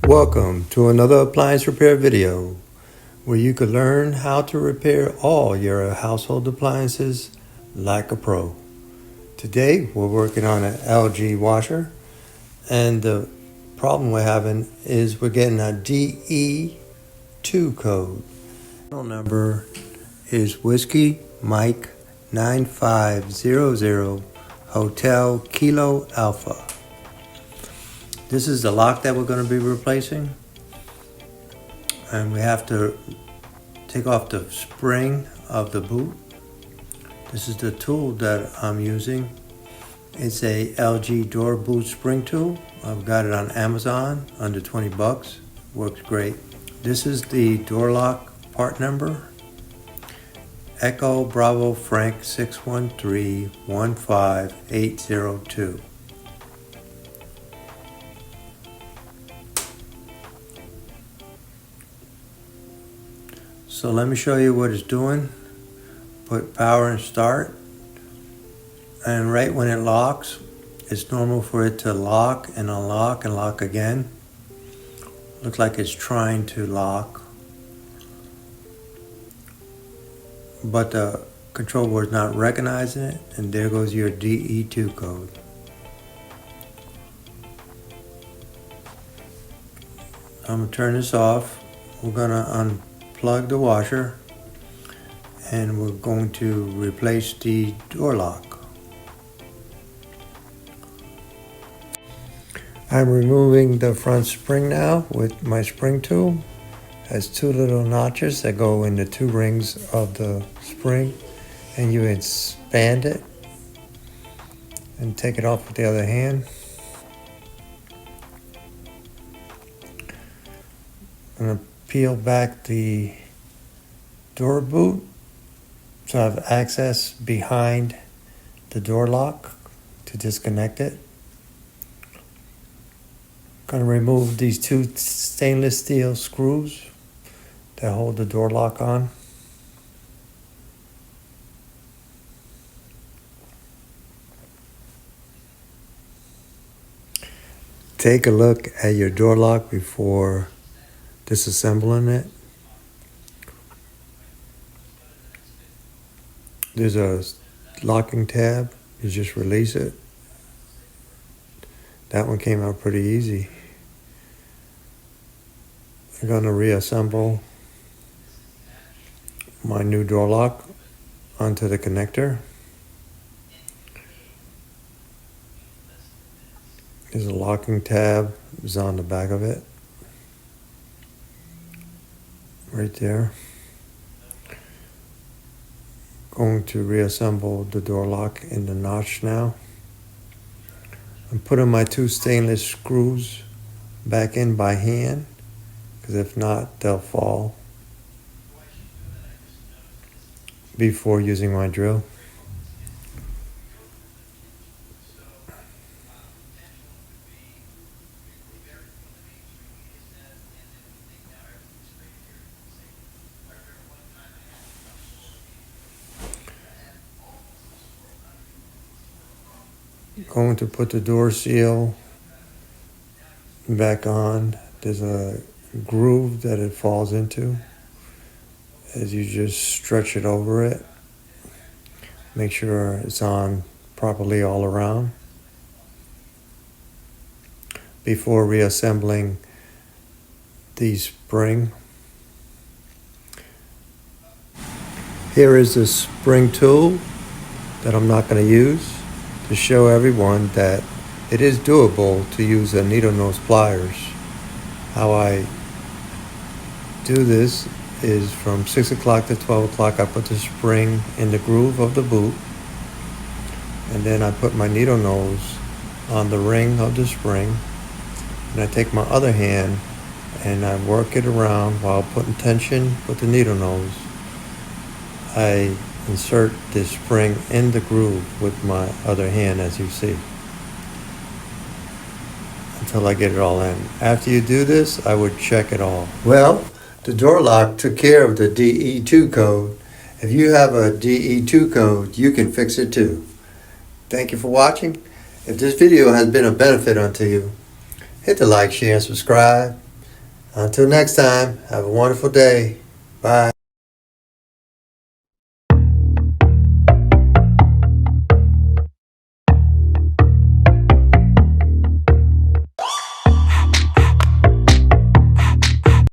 Welcome to another appliance repair video where you could learn how to repair all your household appliances like a pro. Today we're working on an LG washer, and the problem we're having is we're getting a DE2 code. The number is Whiskey Mike 9500 Hotel Kilo Alpha. This is the lock that we're going to be replacing, and we have to take off the spring of the boot. This is the tool that I'm using. It's a LG door boot spring tool. I've got it on Amazon under 20 bucks. Works great. This is the door lock part number. Echo Bravo Frank 613-15802. So let me show you what it's doing. Put power and start. And right when it locks, it's normal for it to lock and unlock and lock again. Looks like it's trying to lock, but the control board is not recognizing it, and there goes your DE2 code. I'm going to turn this off. We're going to unplug the washer, and we're going to replace the door lock. I'm removing the front spring now with my spring tool. It has two little notches that go in the two rings of the spring, and you expand it and take it off with the other hand. I'm going to peel back the door boot so I have access behind the door lock to disconnect it. Going to remove these two stainless steel screws that hold the door lock on. Take a look at your door lock before disassembling it. There's a locking tab. You just release it. That one came out pretty easy. I'm going to reassemble my new door lock onto the connector. There's a locking tab. It's on the back of it. Right there. Going to reassemble the door lock in the notch now. I'm putting my two stainless screws back in by hand, because if not, they'll fall before using my drill. Going to put the door seal back on. There's a groove that it falls into as you just stretch it over it. Make sure it's on properly all around before reassembling the spring. Here is the spring tool that I'm not going to use, to show everyone that it is doable to use a needle nose pliers. How I do this is from 6 o'clock to 12 o'clock, I put the spring in the groove of the boot, and then I put my needle nose on the ring of the spring, and I take my other hand and I work it around while putting tension with the needle nose. I insert this spring in the groove with my other hand, as you see, until I get it all in. After you do this, I would check it all. Well, the door lock took care of the DE2 code. If you have a DE2 code, you can fix it too. Thank you for watching. If this video has been a benefit unto you, hit the like, share, and subscribe. Until next time, have a wonderful day. Bye.